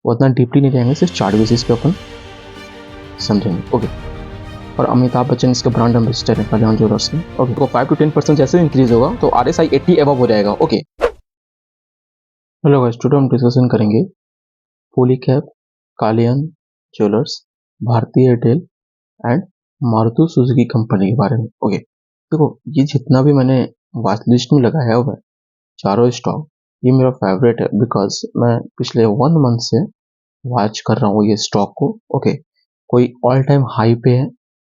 वो उतना डीपली नहीं जाएंगे, सिर्फ चार्ट बेसिस पे अपन समझेंगे। ओके, और अमिताभ बच्चन इसके ब्रांड एम्बेसडर है कल्याण ज्वेलर्स के। ओके, तो 5 to 10% जैसे इंक्रीज होगा तो RSI 80 एबव हो जाएगा। ओके, हेलो गाइस, टुडे हम डिस्कशन करेंगे Polycab, Kalyan jewellers, Bharti Airtel and Maruti Suzuki company के बारे में। ओके, देखो ये जितना भी मैंने वॉच लिस्ट में लगाया हुआ है चारों स्टॉक, ये मेरा फेवरेट है बिकॉज मैं पिछले 1 मंथ से वॉच कर रहा हूँ ये स्टॉक को। ओके, कोई ऑल टाइम हाई पे है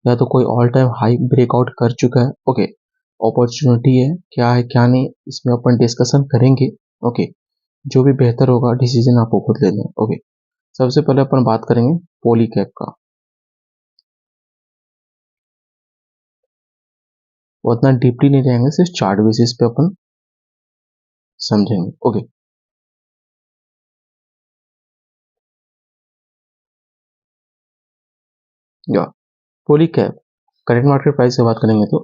या तो कोई ऑल टाइम हाई ब्रेकआउट कर चुका है। ओके, अपॉर्चुनिटी है, क्या है क्या नहीं, इसमें अपन डिस्कशन करेंगे। ओके, जो भी बेहतर होगा डिसीजन आपको खुद लेना है। ओके, सबसे पहले अपन बात करेंगे पॉलीकैब का। उतना डीपली नहीं जाएंगे, सिर्फ चार्ट बेसिस पे अपन समझेंगे। ओके, या पॉलीकैब करेंट मार्केट प्राइस से बात करेंगे तो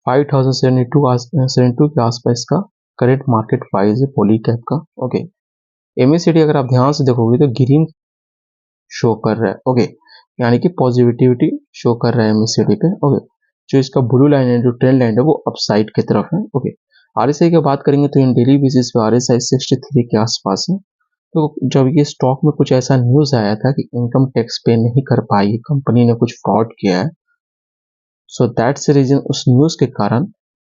5072 के आसपास का करेंट मार्केट प्राइस है पॉलीकैब का। ओके, एमएससीडी अगर आप ध्यान से देखोगे तो ग्रीन शो कर रहा है। ओके, यानी कि पॉजिटिविटी शो कर रहा है एमएससीडी पे। ओके, जो इसका ब्लू लाइन है, जो ट्रेंड लाइन है, वो अपसाइड की तरफ है। ओके, आरएसआई की बात करेंगे तो इन डेली बेसिस पे आरएसआई 63 के आसपास है। तो जब ये स्टॉक में कुछ ऐसा न्यूज आया था कि इनकम टैक्स पे नहीं कर पाई, कंपनी ने कुछ फ्रॉड किया है, सो दैट्स द रीजन, उस न्यूज के कारण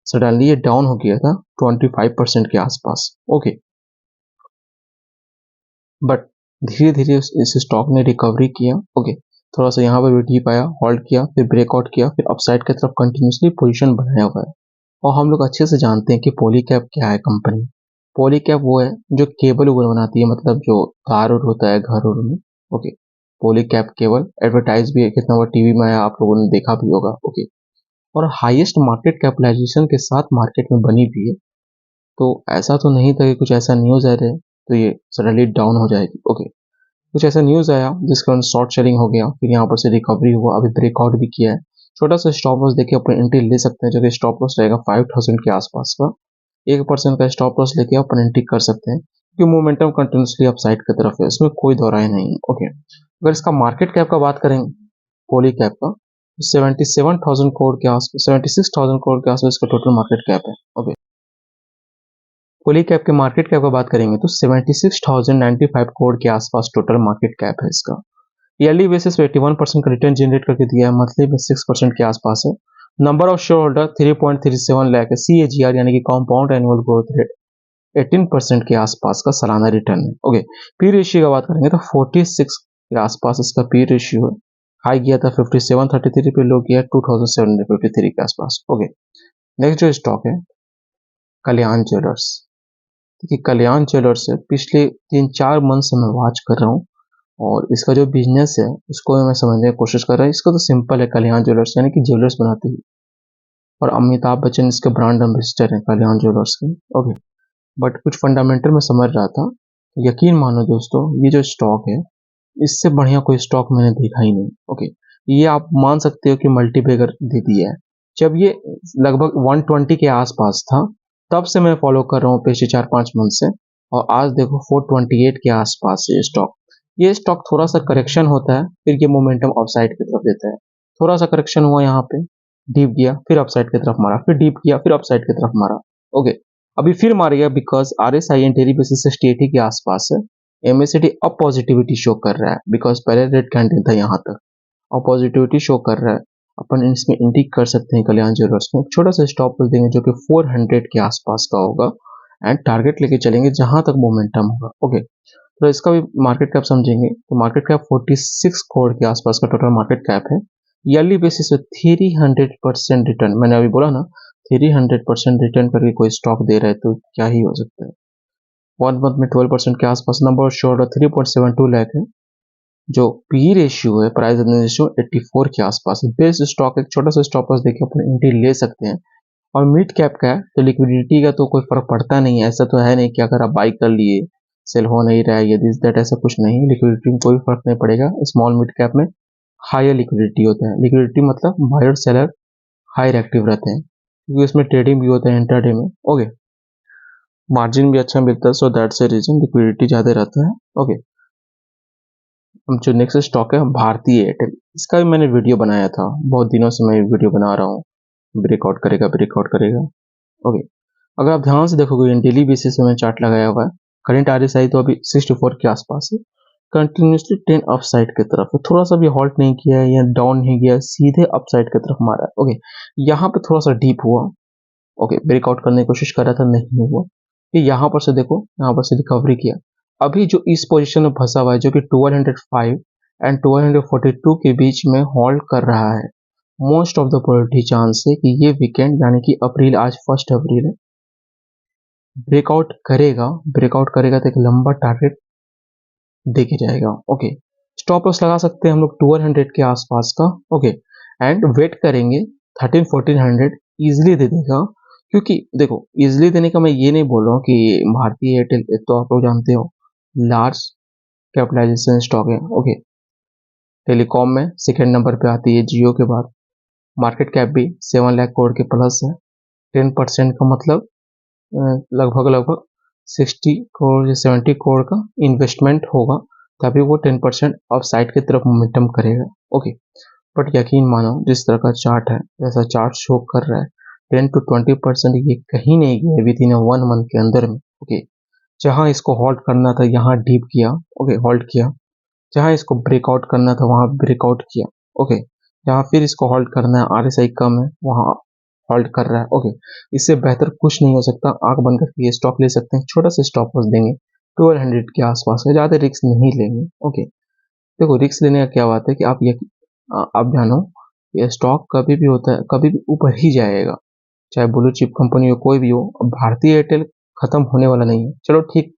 सडनली ये डाउन हो गया था 25% के आसपास। ओके, बट धीरे धीरे इस स्टॉक ने रिकवरी किया। ओके, थोड़ा सा यहाँ पर भी डीप आया, होल्ड किया, फिर ब्रेकआउट किया, फिर अपसाइड की तरफ कंटिन्यूसली पोजीशन बनाया हुआ है। और हम लोग अच्छे से जानते हैं कि पॉलीकैब क्या है कंपनी। पॉलीकैब वो है जो केबल उबल बनाती है, मतलब जो तार उर होता है घर उर में। ओके, पॉलीकैब केबल एडवर्टाइज भी है, कितना बार टीवी में आया, आप लोगों ने देखा भी होगा। ओके, और हाईएस्ट मार्केट कैपिटलाइजेशन के साथ मार्केट में बनी भी है। तो ऐसा तो नहीं था कि कुछ ऐसा न्यूज आ रहा है तो ये सडनली डाउन हो जाएगी। ओके, कुछ ऐसा न्यूज आया जिसके कारण शॉर्ट सेलिंग हो गया, फिर यहाँ पर से रिकवरी हुआ, अभी ब्रेकआउट भी किया है। छोटा सा स्टॉप लॉस देखिए अपन एंट्री ले सकते हैं, जो कि स्टॉप लॉस रहेगा 5000 के आसपास का। 1% का स्टॉप लॉस लेके अपन एंट्री कर सकते हैं क्योंकि मोमेंटम कंटिन्यूसली अपसाइड की तरफ है, इसमें कोई दो राय नहीं है। ओके, अगर इसका मार्केट कैप का बात करेंगे पॉली कैप का, 77,000 करोड़ के आसपास, 76,000 करोड़ के आसपास इसका टोटल मार्केट कैप है। ओके, पॉली कैप के मार्केट कैप का बात करेंगे तो 76,095 करोड़ के आसपास टोटल मार्केट कैप है इसका। ईयरली बेसिस पे 81% का रिटर्न जनरेट करके दिया है, मंथली में 6% के आसपास है। Number of share holder 3.37 lakh है। CAGR यानी कि कंपाउंड एनुअल ग्रोथ रेट 18% के आसपास का सालाना रिटर्न है। ओके, पी रेशियो का बात करेंगे तो 46 के आसपास इसका पी रेशियो है। हाई गया था 5733 पे, लो गया 2753 के आसपास। ओके, नेक्स्ट जो स्टॉक है कल्याण ज्वेलर्स। देखिए कल्याण ज्वेलर्स है, पिछले 3-4 मंथ से मैं वॉच कर रहा हूँ और इसका जो बिजनेस है उसको मैं समझने की कोशिश कर रहा हूँ। इसका तो सिंपल है, कल्याण ज्वेलर्स यानी कि ज्वेलर्स बनाती है और अमिताभ बच्चन इसके ब्रांड एम्बेसडर है कल्याण ज्वेलर्स के। ओके, बट कुछ फंडामेंटल में समझ रहा था, यकीन मानो दोस्तों, ये जो स्टॉक है इससे बढ़िया कोई स्टॉक मैंने देखा ही नहीं। ओके, ये आप मान सकते हो कि मल्टीबैगर दे दिया है। जब ये लगभग 120 के आसपास था तब से मैं फॉलो कर रहा हूँ पिछले 4-5 मंथ से, और आज देखो 428 के आसपास है स्टॉक। ये स्टॉक थोड़ा सा करेक्शन होता है, फिर ये मोमेंटम अपसाइड की तरफ देता है। थोड़ा सा करेक्शन हुआ यहाँ पे, डीप गया, फिर अपसाइड की तरफ मारा, फिर डीप गया, फिर अपसाइड की तरफ मारा। ओके, अभी फिर मार गया बिकॉज RSI डेली बेसिस से 60 के आसपास है। MACD अब पॉजिटिविटी शो कर रहा है बिकॉज पहले रेड कैंडल था यहाँ तक, और पॉजिटिविटी शो कर रहा है। अपन इसमें एंट्री कर सकते हैं कल्याण ज्वेलर्स में। छोटा सा स्टॉप लॉस देंगे जो कि 400 के आसपास का होगा एंड टारगेट लेके चलेंगे जहां तक मोमेंटम होगा। ओके, तो इसका भी मार्केट कैप समझेंगे तो मार्केट कैप 46 करोड़ के आसपास का टोटल मार्केट कैप है। ईयरली बेसिस पे 300% रिटर्न, मैंने अभी बोला ना 300% रिटर्न करके कोई स्टॉक दे रहा है तो क्या ही हो सकता है। 1 मंथ में 12% के आसपास। नंबर ऑफ शेयर 3.72 लाख है। जो पी रेशियो है, प्राइस अर्निंग रेशियो 84 के आसपास है। बेस्ट स्टॉक, एक छोटा सा स्टॉप लॉस देके अपने एंट्री ले सकते हैं। और मिड कैप का है तो लिक्विडिटी का तो कोई फर्क पड़ता नहीं है। ऐसा तो है नहीं कि अगर आप बाई कर लिए सेल हो नहीं रहा है ये दिस दैट, ऐसा कुछ नहीं। लिक्विडिटी में कोई फर्क नहीं पड़ेगा। स्मॉल मिड कैप में हायर लिक्विडिटी होता है। लिक्विडिटी मतलब बायर सेलर हायर एक्टिव रहते हैं क्योंकि उसमें ट्रेडिंग भी होता है इंट्राडे में। ओके, मार्जिन भी अच्छा मिलता है, so that's a reason liquidity ज्यादा रहता है। ओके, हम जो नेक्स्ट स्टॉक है भारतीय एयरटेल, इसका भी मैंने वीडियो बनाया था, बहुत दिनों से मैं वीडियो बना रहा हूँ। ब्रेकआउट करेगा, ब्रेकआउट करेगा। ओके, अगर आप ध्यान से देखोगे डेली बेसिस में चार्ट लगाया हुआ है, करंट आरएसआई तो अभी 64 के आसपास है, कंटिन्यूसली 10 अपसाइड की तरफ है, थोड़ा सा भी हॉल्ट नहीं किया है या डाउन नहीं गया, सीधे अपसाइड की तरफ मारा है। ओके, यहाँ पे थोड़ा सा डीप हुआ, ओके, ब्रेकआउट करने की कोशिश कर रहा था, नहीं हुआ। फिर यहाँ पर से देखो, यहाँ पर से रिकवरी किया। अभी जो इस पोजीशन में फंसा हुआ है, जो कि 1205 एंड 1242 के बीच में होल्ड कर रहा है, most of the probability chance है कि ये वीकेंड यानी कि अप्रैल, आज 1 अप्रैल है, ब्रेकआउट करेगा। ब्रेकआउट करेगा तो एक लंबा टारगेट देके जाएगा। ओके, स्टॉप लॉस लगा सकते हैं हम लोग 1200 के आसपास का। ओके, एंड वेट करेंगे 13-1400 इजिली दे देगा। क्योंकि देखो, इजिली देने का मैं ये नहीं बोल रहा हूँ कि भारतीय एयरटेल, एक तो आप लोग जानते हो लार्ज कैपिटलाइजेशन स्टॉक है। ओके, टेलीकॉम में सेकेंड नंबर पे आती है जियो के बाद, मार्केट कैप भी 7 लाख करोड़ के प्लस है। 10% का मतलब लगभग लगभग 60 करोड़ या 70 करोड़ का इन्वेस्टमेंट होगा, तभी वो 10% ऑफ साइड की तरफ मोमेंटम करेगा। ओके, बट यकीन मानो जिस तरह का चार्ट है, जैसा चार्ट शो कर रहा है, 10 to 20% ये कहीं नहीं गया विद इन 1 मंथ के अंदर में। ओके, जहां इसको होल्ड करना था यहाँ डीप किया, ओके, होल्ड किया। जहां इसको ब्रेकआउट करना था वहां ब्रेकआउट किया। ओके, जहां फिर इसको होल्ड करना है, आरएसआई कम है, वहां होल्ड कर रहा है। ओके, इससे बेहतर कुछ नहीं हो सकता। आंख बंद करके ये स्टॉक ले सकते हैं, छोटा सा स्टॉप लॉस देंगे 1200 के आसपास है, ज्यादा रिस्क नहीं लेंगे। ओके, देखो रिस्क लेने का क्या बात है कि आप जानो ये स्टॉक कभी भी होता है, कभी भी ऊपर ही जाएगा, चाहे ब्लू चिप कंपनी हो, कोई भी हो। अब भारतीय एयरटेल खत्म होने वाला नहीं है। चलो ठीक,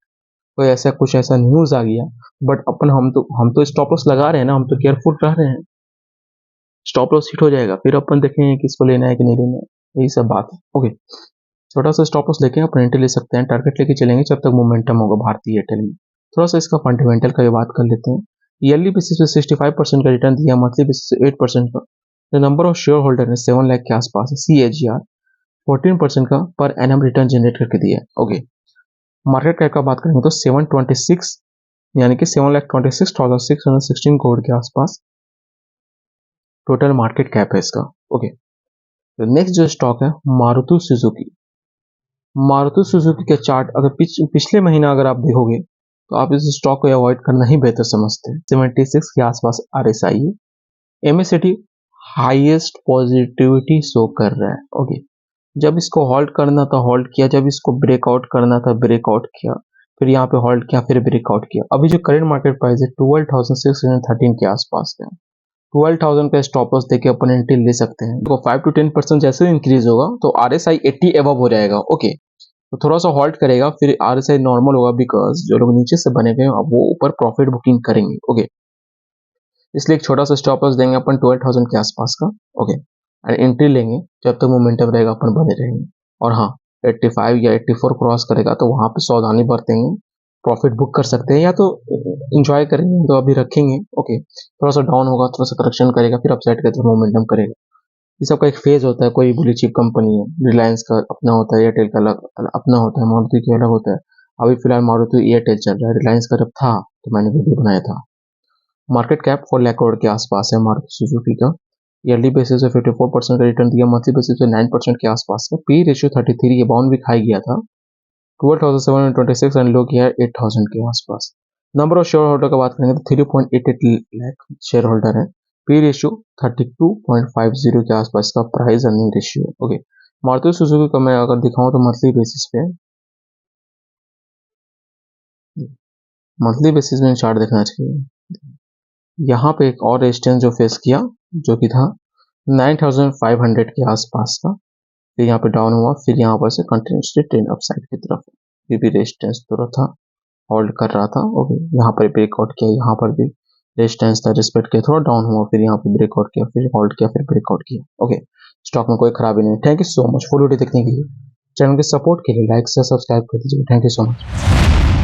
कोई ऐसा कुछ ऐसा न्यूज आ गया, बट अपन हम तो स्टॉप लॉस लगा रहे हैं ना, हम तो केयरफुल रह रहे हैं। स्टॉप लॉस हिट हो जाएगा, फिर अपन देखेंगे किसको लेना है कि नहीं लेना है, यही सब बात है। ओके, छोटा सा स्टॉप लॉस लेके अपन एंट्री ले सकते हैं, टारगेट लेके चलेंगे जब तक मोमेंटम होगा भारतीय एयरटेल में। थोड़ा सा इसका फंडामेंटल का भी बात कर लेते हैं। ईयरली बेसिस पे 65% का रिटर्न दिया, मंथली बेसिस पे 8% का। जो नंबर ऑफ शेयर होल्डर है 7 लाख के आसपास है, CAGR 14% का पर एनम रिटर्न जनरेट करके दिया है। ओके, मार्केट कैप का बात करेंगे तो 726 यानी कि 7,26,616 करोड़ के आसपास टोटल मार्केट कैप है इसका। ओके, तो नेक्स्ट जो स्टॉक है मारुति सुजुकी। मारुति सुजुकी के चार्ट अगर पिछले महीना अगर आप देखोगे तो आप इस स्टॉक को अवॉइड करना ही बेहतर समझते हैं। 76 के आसपास RSI है, MACD हाईएस्ट पॉजिटिविटी शो कर रहा है। ओके, जब इसको होल्ड करना था होल्ड किया, जब इसको ब्रेकआउट करना था ब्रेकआउट किया, फिर यहाँ पे होल्ड किया, फिर ब्रेकआउट किया। अभी जो करंट मार्केट प्राइस है 12,613 के आसपास है। 12,000 का स्टॉप लॉस देके अपन एंट्री ले सकते हैं। देखो 5 to 10% जैसे इंक्रीज होगा तो RSI 80 एबव हो जाएगा। ओके, तो थोड़ा सा होल्ड करेगा, फिर RSI नॉर्मल होगा, बिकॉज जो लोग नीचे से बने हुए हैं अब वो ऊपर प्रॉफिट बुकिंग करेंगे। ओके, इसलिए एक छोटा सा स्टॉप लॉस देंगे अपन 12,000 के आसपास का। ओके, एंड एंट्री लेंगे, जब तक मोमेंटम रहेगा अपन बने रहेंगे। और हाँ, 85 या 84 क्रॉस करेगा तो वहां पे सावधानी बरतेंगे, प्रॉफिट बुक कर सकते हैं या तो इंजॉय करेंगे, तो अभी रखेंगे। ओके, थोड़ा सा डाउन होगा, थोड़ा सा करेक्शन करेगा, फिर अपसाइड का मोमेंटम करेगा। ये सबका एक फेज होता है। कोई ब्लू चिप कंपनी है, रिलायंस का अपना होता है, एयरटेल का अपना होता है, मारुति का अलग होता है। अभी फिलहाल मारुति एयरटेल चल रहा है, रिलायंस का जब था तो मैंने वीडियो बनाया था। मार्केट कैप 4 लाख करोड़ के आसपास है मारुति सुजुकी का। ईयरली बेसिस पे 54% का रिटर्न दिया, मंथली बेसिस पे 9% के आसपास का। पी रेशियो 33 ये बाउंड वीक हाई गया था 12,726 एंड लो किया 8,000 के आसपास। नंबर ऑफ शेयर होल्डर का बात करेंगे तो 3.88 लाख शेयर होल्डर है। पी रेशियो 32.50 के आसपास का price earning ratio. Okay, Maruti Suzuki का मैं अगर दिखाऊं तो मंथली बेसिस में चार्ट देखना चाहिए। यहाँ पे एक और रेजिस्टेंस जो फेस किया, जो कि था 9,500 के आसपास का, फिर यहाँ पे डाउन हुआ, फिर यहाँ पर से कंटिन्यूसली ट्रेंड अपसाइड की तरफ। ये भी रेजिस्टेंस थोड़ा था, होल्ड कर रहा था। ओके, यहाँ पर ब्रेकआउट किया, यहाँ पर भी रेजिस्टेंस था, रिस्पेक्ट किया, थोड़ा डाउन हुआ, फिर यहाँ पे ब्रेकआउट किया, फिर होल्ड किया, फिर ब्रेकआउट किया। ओके, स्टॉक में कोई खराबी नहीं। Thank you so much full video देखने के लिए। चैनल के सपोर्ट के लिए लाइक से सब्सक्राइब कर दीजिए। Thank you so much.